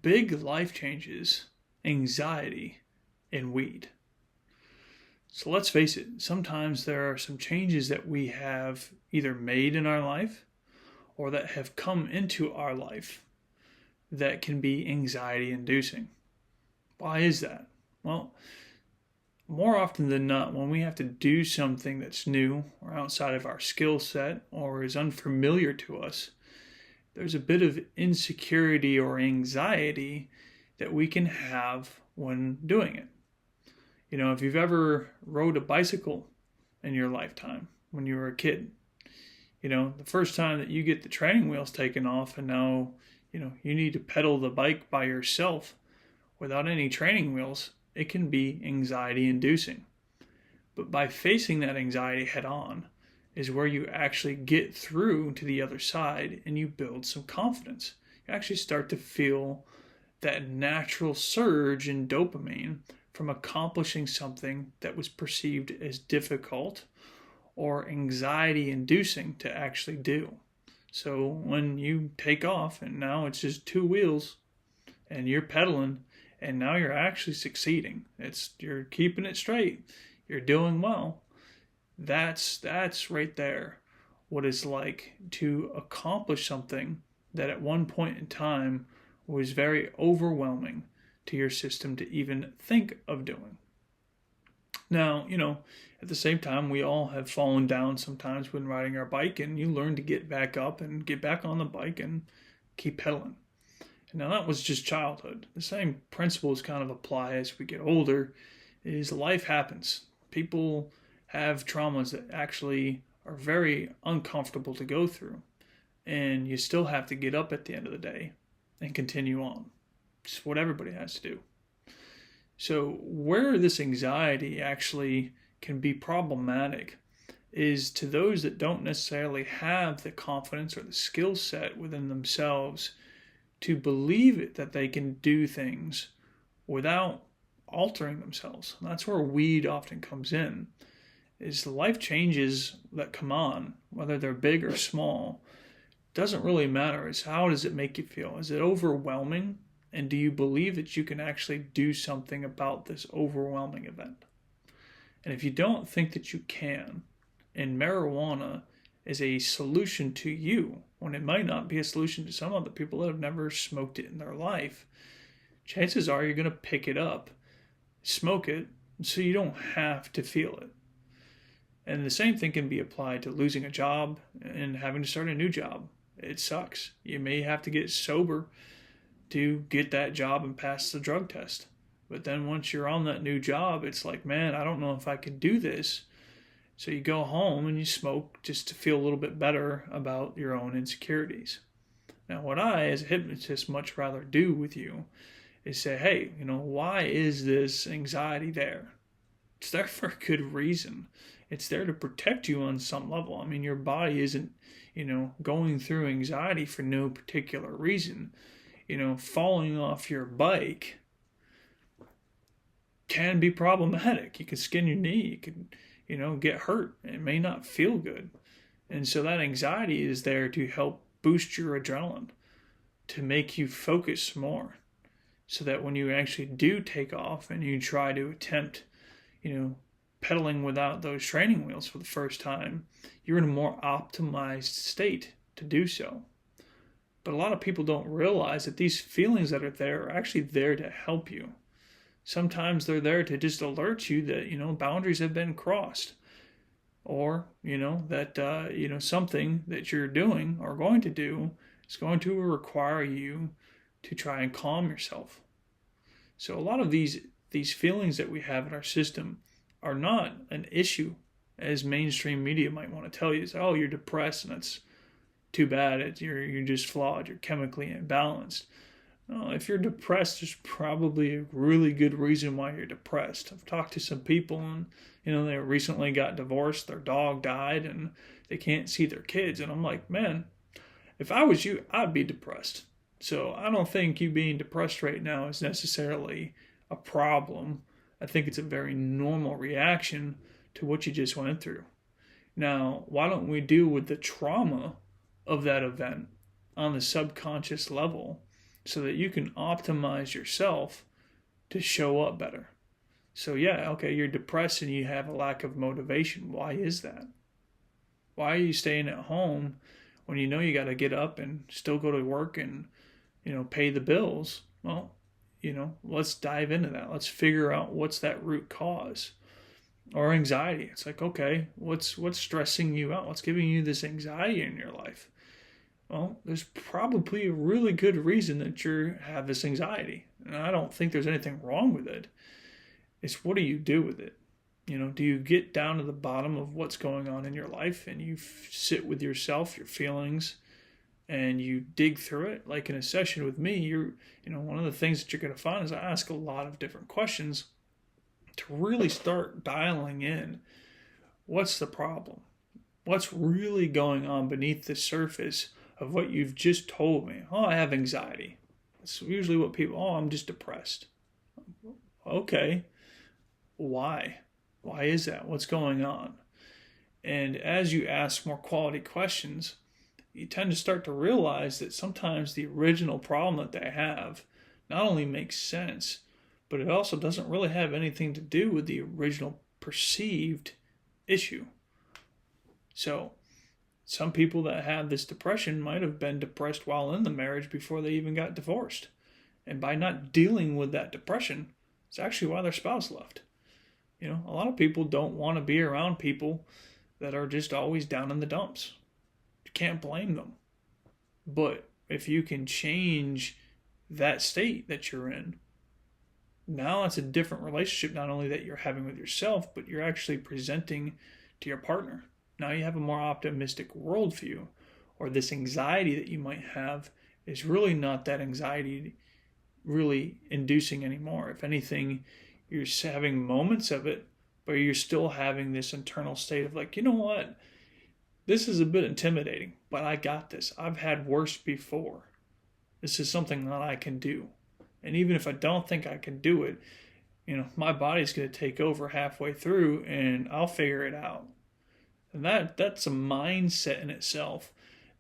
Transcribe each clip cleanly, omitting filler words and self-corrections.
big life changes, anxiety, and weed. So let's face it, sometimes there are some changes that we have either made in our life or that have come into our life that can be anxiety inducing. Why is that? Well, more often than not, when we have to do something that's new or outside of our skill set or is unfamiliar to us, there's a bit of insecurity or anxiety that we can have when doing it. You know, if you've ever rode a bicycle in your lifetime when you were a kid, you know, the first time that you get the training wheels taken off and now, you need to pedal the bike by yourself without any training wheels, it can be anxiety inducing. But by facing that anxiety head on is where you actually get through to the other side and you build some confidence. You actually start to feel that natural surge in dopamine from accomplishing something that was perceived as difficult or anxiety inducing to actually do. So when you take off and now it's just two wheels and you're pedaling and now you're actually succeeding. You're keeping it straight. You're doing well. That's right there what it's like to accomplish something that at one point in time was very overwhelming to your system to even think of doing. Now, at the same time, we all have fallen down sometimes when riding our bike, and you learn to get back up and get back on the bike and keep pedaling. Now, that was just childhood. The same principles kind of apply as we get older, is life happens. People have traumas that actually are very uncomfortable to go through, and you still have to get up at the end of the day and continue on. It's what everybody has to do. So where this anxiety actually can be problematic is to those that don't necessarily have the confidence or the skill set within themselves to believe it, that they can do things without altering themselves. And that's where weed often comes in, is the life changes that come on, whether they're big or small, doesn't really matter. It's how does it make you feel? Is it overwhelming? And do you believe that you can actually do something about this overwhelming event? And if you don't think that you can, and marijuana is a solution to you, when it might not be a solution to some other people that have never smoked it in their life, chances are you're going to pick it up, smoke it, so you don't have to feel it. And the same thing can be applied to losing a job and having to start a new job. It sucks. You may have to get sober to get that job and pass the drug test. But then once you're on that new job, it's like, man, I don't know if I can do this. So you go home and you smoke just to feel a little bit better about your own insecurities. Now, what I, as a hypnotist, much rather do with you is say, hey, why is this anxiety there? It's there for a good reason. It's there to protect you on some level. I mean, your body isn't, going through anxiety for no particular reason. Falling off your bike can be problematic. You can skin your knee. You can, get hurt. It may not feel good. And so that anxiety is there to help boost your adrenaline, to make you focus more, so that when you actually do take off and you try to attempt, pedaling without those training wheels for the first time, you're in a more optimized state to do so. But a lot of people don't realize that these feelings that are there are actually there to help you. Sometimes they're there to just alert you that, boundaries have been crossed. Or, that, something that you're doing or going to do is going to require you to try and calm yourself. So a lot of these feelings that we have in our system are not an issue, as mainstream media might want to tell you. It's, oh, you're depressed and it's too bad. You're just flawed. You're chemically imbalanced. No, if you're depressed, there's probably a really good reason why you're depressed. I've talked to some people and, they recently got divorced. Their dog died and they can't see their kids. And I'm like, man, if I was you, I'd be depressed. So I don't think you being depressed right now is necessarily a problem. I think it's a very normal reaction to what you just went through. Now, why don't we deal with the trauma of that event on the subconscious level so that you can optimize yourself to show up better. So yeah, okay, you're depressed and you have a lack of motivation. Why is that? Why are you staying at home when you know you got to get up and still go to work and, pay the bills? Well, let's dive into that. Let's figure out what's that root cause. Or anxiety. It's like, okay, what's stressing you out? What's giving you this anxiety in your life? Well, there's probably a really good reason that you have this anxiety. And I don't think there's anything wrong with it. It's what do you do with it? Do you get down to the bottom of what's going on in your life and you sit with yourself, your feelings, and you dig through it? Like in a session with me, one of the things that you're going to find is I ask a lot of different questions to really start dialing in what's the problem? What's really going on beneath the surface of what you've just told me? Oh, I have anxiety. That's usually what I'm just depressed. Okay. Why? Why is that? What's going on? And as you ask more quality questions, you tend to start to realize that sometimes the original problem that they have not only makes sense, but it also doesn't really have anything to do with the original perceived issue. So, some people that have this depression might have been depressed while in the marriage before they even got divorced. And by not dealing with that depression, it's actually why their spouse left. A lot of people don't want to be around people that are just always down in the dumps. You can't blame them. But if you can change that state that you're in, now it's a different relationship, not only that you're having with yourself, but you're actually presenting to your partner. Now you have a more optimistic worldview, or this anxiety that you might have is really not that anxiety really inducing anymore. If anything, you're having moments of it, but you're still having this internal state of like, you know what? This is a bit intimidating, but I got this. I've had worse before. This is something that I can do. And even if I don't think I can do it, my body's going to take over halfway through and I'll figure it out. And that's a mindset in itself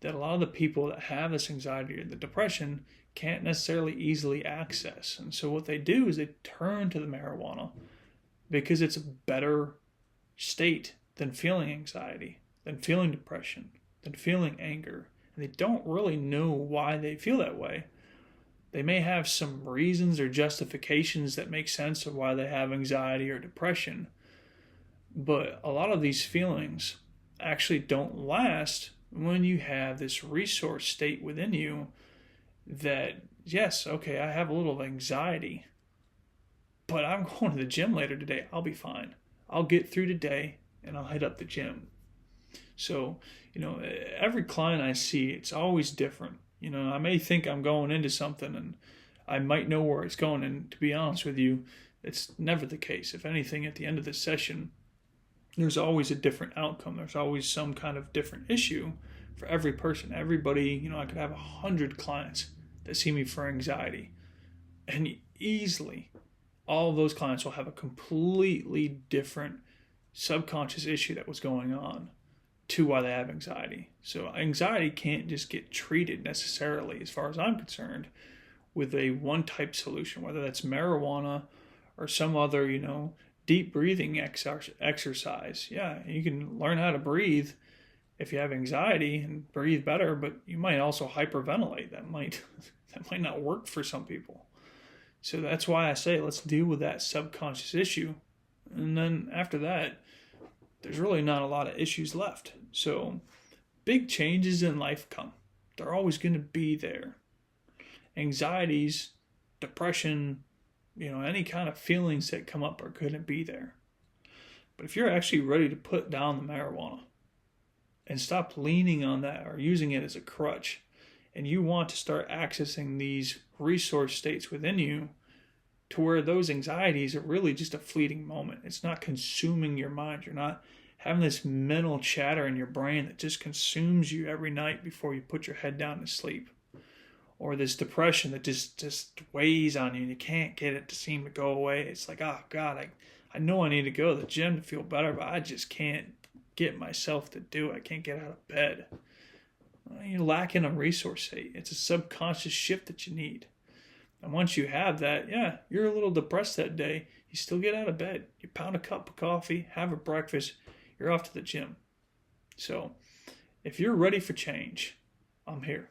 that a lot of the people that have this anxiety or the depression can't necessarily easily access. And so what they do is they turn to the marijuana because it's a better state than feeling anxiety, than feeling depression, than feeling anger. And they don't really know why they feel that way. They may have some reasons or justifications that make sense of why they have anxiety or depression, but a lot of these feelings actually don't last when you have this resource state within you that, yes, okay, I have a little anxiety, but I'm going to the gym later today. I'll be fine. I'll get through today and I'll hit up the gym. So, every client I see, it's always different. I may think I'm going into something and I might know where it's going. And to be honest with you, it's never the case. If anything, at the end of the session, there's always a different outcome. There's always some kind of different issue for every person. Everybody, I could have 100 clients that see me for anxiety. And easily, all of those clients will have a completely different subconscious issue that was going on to why they have anxiety. So anxiety can't just get treated necessarily, as far as I'm concerned, with a one-type solution, whether that's marijuana or some other, deep breathing exercise. Yeah, you can learn how to breathe if you have anxiety and breathe better, but you might also hyperventilate. That might not work for some people. So that's why I say let's deal with that subconscious issue. And then after that, there's really not a lot of issues left. So big changes in life come. They're always going to be there. Anxieties, depression, any kind of feelings that come up are going to be there. But if you're actually ready to put down the marijuana and stop leaning on that or using it as a crutch, and you want to start accessing these resource states within you to where those anxieties are really just a fleeting moment. It's not consuming your mind. You're not having this mental chatter in your brain that just consumes you every night before you put your head down to sleep. Or this depression that just weighs on you and you can't get it to seem to go away. It's like, oh God, I know I need to go to the gym to feel better, but I just can't get myself to do it. I can't get out of bed. You're lacking a resource state. It's a subconscious shift that you need. And once you have that, yeah, you're a little depressed that day. You still get out of bed. You pound a cup of coffee, have a breakfast, you're off to the gym. So if you're ready for change, I'm here.